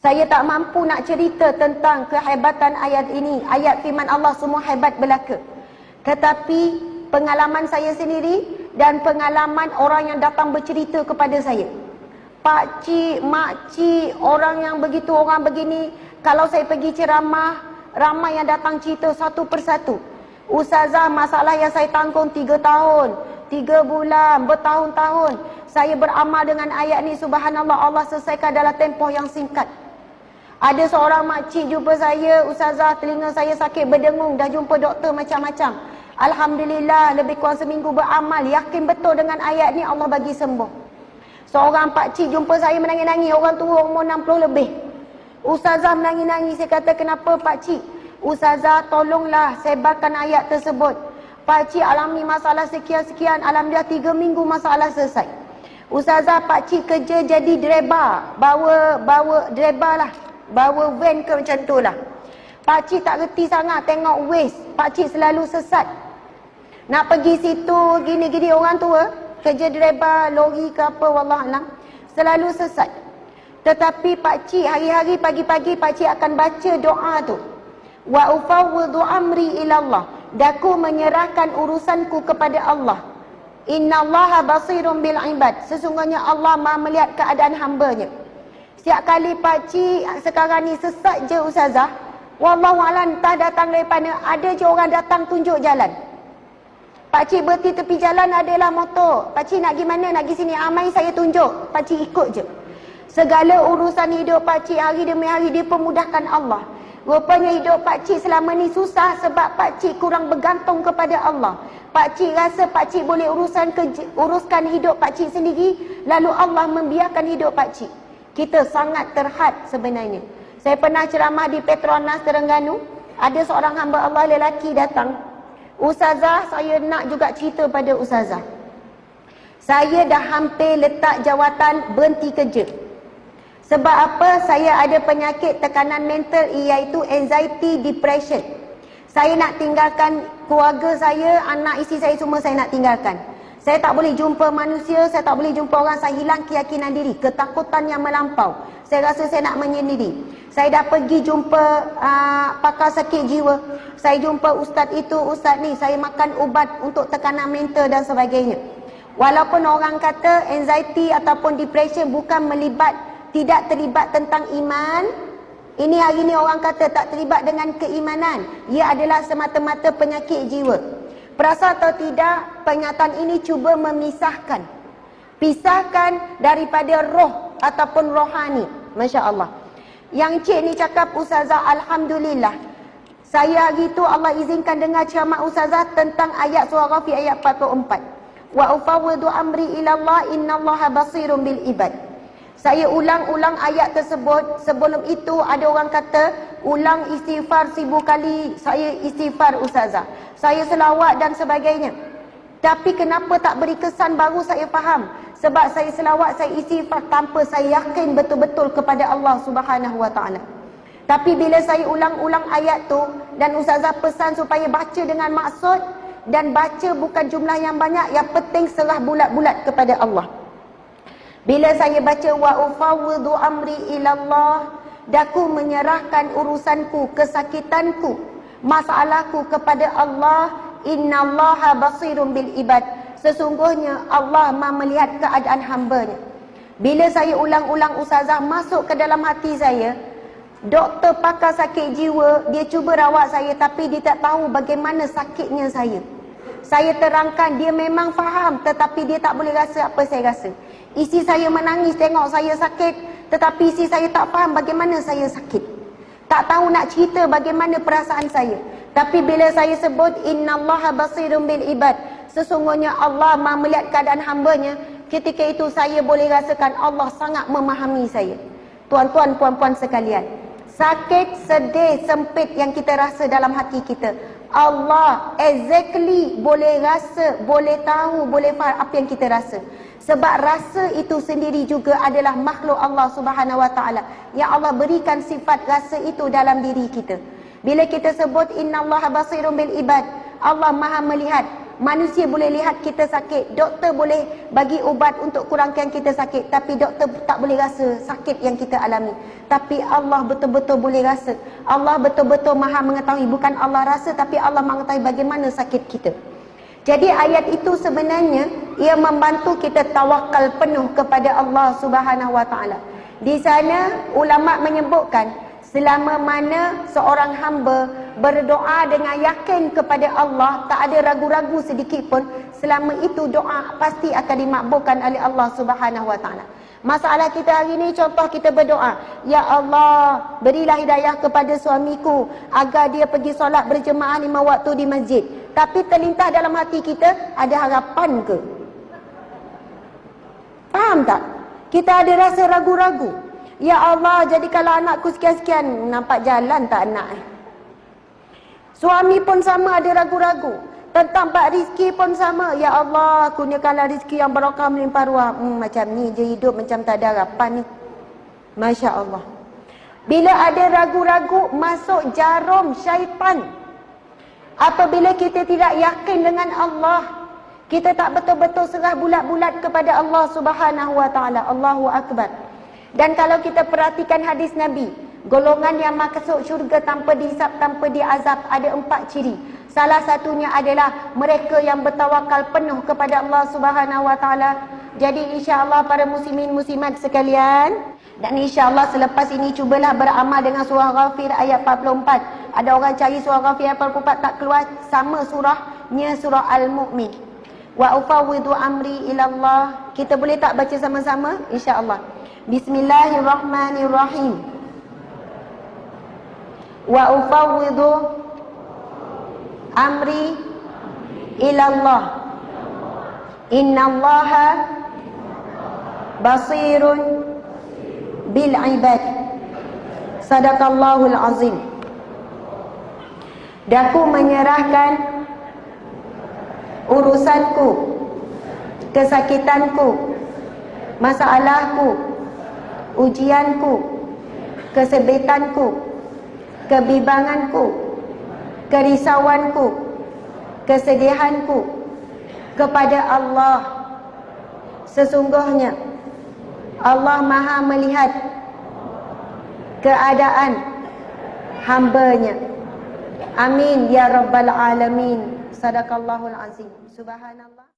Saya tak mampu nak cerita tentang kehebatan ayat ini. Ayat firman Allah semua hebat belaka. Tetapi pengalaman saya sendiri dan pengalaman orang yang datang bercerita kepada saya. Pak cik, mak cik, orang yang begitu, orang begini. Kalau saya pergi ceramah, ramai yang datang cerita satu persatu. Ustazah, masalah yang saya tanggung 3 tahun, 3 bulan, bertahun-tahun. Saya beramal dengan ayat ni, subhanallah, Allah selesaikan dalam tempoh yang singkat. Ada seorang makcik jumpa saya, Ustazah, telinga saya sakit berdengung, dah jumpa doktor macam-macam. Alhamdulillah, lebih kurang seminggu beramal, yakin betul dengan ayat ni Allah bagi sembuh. Seorang pakcik jumpa saya menangis-nangis, orang tua umur 60 lebih. Ustazah menangis-nangis, saya kata, kenapa pakcik? Ustazah, tolonglah sebarkan ayat tersebut. Pakcik alami masalah sekian-sekian, alhamdulillah 3 minggu masalah selesai. Ustazah, pakcik kerja jadi driver, bawa driver lah, bawa van ke macam tu lah. Pakcik tak reti sangat tengok waste, pakcik selalu sesat. Nak pergi situ, gini-gini, orang tua, kerja driver, lori ke apa, wallahualam, selalu sesat. Tetapi pakcik hari-hari pagi-pagi pakcik akan baca doa tu. Wa ufawwidu amri ilallah. Daku menyerahkan urusanku kepada Allah. Innallaha basirun bil ibad. Sesungguhnya Allah Maha melihat keadaan hamba-Nya. Setiap kali pakcik sekarang ni sesat je Ustazah, wallahualam, entah datang daripada, ada je orang datang tunjuk jalan. Pakcik berhenti tepi jalan, adalah motor. Pakcik nak pergi mana, nak pergi sini, amai saya tunjuk. Pakcik ikut je. Segala urusan hidup pakcik hari demi hari dipermudahkan Allah. Rupanya hidup pakcik selama ni susah sebab pakcik kurang bergantung kepada Allah. Pakcik rasa pakcik boleh uruskan hidup pakcik sendiri, lalu Allah membiarkan hidup pakcik. Kita sangat terhad sebenarnya. Saya pernah ceramah di Petronas Terengganu. Ada seorang hamba Allah lelaki datang. Ustazah, saya nak juga cerita pada Ustazah. Saya dah hampir letak jawatan berhenti kerja. Sebab apa? Saya ada penyakit tekanan mental, iaitu anxiety, depression. Saya nak tinggalkan keluarga saya, anak isteri saya semua saya nak tinggalkan. Saya tak boleh jumpa manusia, saya tak boleh jumpa orang, saya hilang keyakinan diri, ketakutan yang melampau. Saya rasa saya nak menyendiri. Saya dah pergi jumpa pakar sakit jiwa. Saya jumpa ustaz itu, ustaz ni, saya makan ubat untuk tekanan mental dan sebagainya. Walaupun orang kata anxiety ataupun depression bukan tidak terlibat tentang iman. Ini hari ni orang kata tak terlibat dengan keimanan. Ia adalah semata-mata penyakit jiwa. Perasan atau tidak, pernyataan ini cuba memisahkan. Pisahkan daripada roh ataupun rohani. Masya Allah. Yang cik ni cakap, Ustazah, Alhamdulillah, saya hari tu Allah izinkan dengar ceramah Ustazah tentang ayat surah Ghafir ayat 44. Wa ufawwidu amri ilallah innallaha basirun bil ibad. Saya ulang-ulang ayat tersebut. Sebelum itu ada orang kata, ulang istighfar 1000 kali. Saya istighfar Ustazah, saya selawat dan sebagainya. Tapi kenapa tak beri kesan, baru saya faham. Sebab saya selawat, saya istighfar tanpa saya yakin betul-betul kepada Allah Subhanahu Wa Taala. Tapi bila saya ulang-ulang ayat tu, dan Ustazah pesan supaya baca dengan maksud, dan baca bukan jumlah yang banyak, yang penting serah bulat-bulat kepada Allah. Bila saya baca wa ufawwidu amri ilallah, daku menyerahkan urusanku, kesakitanku, masalahku kepada Allah. Innallaha basirun bil ibad. Sesungguhnya Allah Maha melihat keadaan hamba-Nya. Bila saya ulang-ulang Ustazah, masuk ke dalam hati saya. Doktor pakar sakit jiwa, dia cuba rawat saya, tapi dia tak tahu bagaimana sakitnya saya. Saya terangkan, dia memang faham, tetapi dia tak boleh rasa apa saya rasa. Isteri saya menangis tengok saya sakit, tetapi isteri saya tak faham bagaimana saya sakit. Tak tahu nak cerita bagaimana perasaan saya. Tapi bila saya sebut innallaha basirun bil ibad, sesungguhnya Allah Maha melihat keadaan hamba-Nya, ketika itu saya boleh rasakan Allah sangat memahami saya. Tuan-tuan, puan-puan sekalian, sakit, sedih, sempit yang kita rasa dalam hati kita, Allah exactly boleh rasa, boleh tahu, boleh faham apa yang kita rasa. Sebab rasa itu sendiri juga adalah makhluk Allah Subhanahu Wa Taala, yang Allah berikan sifat rasa itu dalam diri kita. Bila kita sebut innallaha basirun bil ibad, Allah Maha melihat, Manusia boleh lihat kita sakit, doktor boleh bagi ubat untuk kurangkan kita sakit, tapi doktor tak boleh rasa sakit yang kita alami. Tapi Allah betul-betul boleh rasa. Allah betul-betul maha mengetahui. Bukan Allah rasa, tapi Allah mengetahui bagaimana sakit kita. Jadi ayat itu sebenarnya ia membantu kita tawakal penuh kepada Allah Subhanahu Wa Taala. Di sana ulama menyebutkan selama mana seorang hamba berdoa dengan yakin kepada Allah, tak ada ragu-ragu sedikit pun, selama itu doa pasti akan dimakbulkan oleh Allah Subhanahu Wa Taala. Masalah kita hari ini, contoh kita berdoa, ya Allah, berilah hidayah kepada suamiku agar dia pergi solat berjemaah 5 waktu di masjid. Tapi terlintas dalam hati kita, ada harapan ke? Faham tak? Kita ada rasa ragu-ragu. Ya Allah, jadikanlah anakku sekian-sekian. Nampak jalan tak anak? Suami pun sama ada ragu-ragu. Tentang bab rizki pun sama. Ya Allah, kurniakanlah rizki yang barakah melimpah ruah. Macam ni je hidup, macam tak ada harapan ni. Masya Allah. Bila ada ragu-ragu, masuk jarum syaitan. Apabila kita tidak yakin dengan Allah, kita tak betul-betul serah bulat-bulat kepada Allah Subhanahu Wa Taala. Allahu Akbar. Dan kalau kita perhatikan hadis Nabi, golongan yang masuk syurga tanpa dihisap, tanpa diazab, ada 4 ciri. Salah satunya adalah mereka yang bertawakal penuh kepada Allah Subhanahu Wa Taala. Jadi insya-Allah para muslimin muslimat sekalian, dan insya-Allah selepas ini cubalah beramal dengan surah Ghafir ayat 44. Ada orang cari surah Ghafir ayat 44 tak keluar, sama surahnya surah Al-Mu'min. Wa ufawwidu amri ila Allah. Kita boleh tak baca sama-sama? Insya-Allah. Bismillahirrahmanirrahim. Wa ufawwidu amri ilallah. Innallaha basirun bil ibad. Sadaqallahul azim. Daku menyerahkan urusanku, kesakitanku, masalahku, ujianku, kesebitanku, kebimbanganku, kerisauanku, kesedihanku kepada Allah. Sesungguhnya Allah Maha melihat keadaan hamba-Nya. Amin ya rabbal alamin. Sadaqallahul azim. Subhanallah.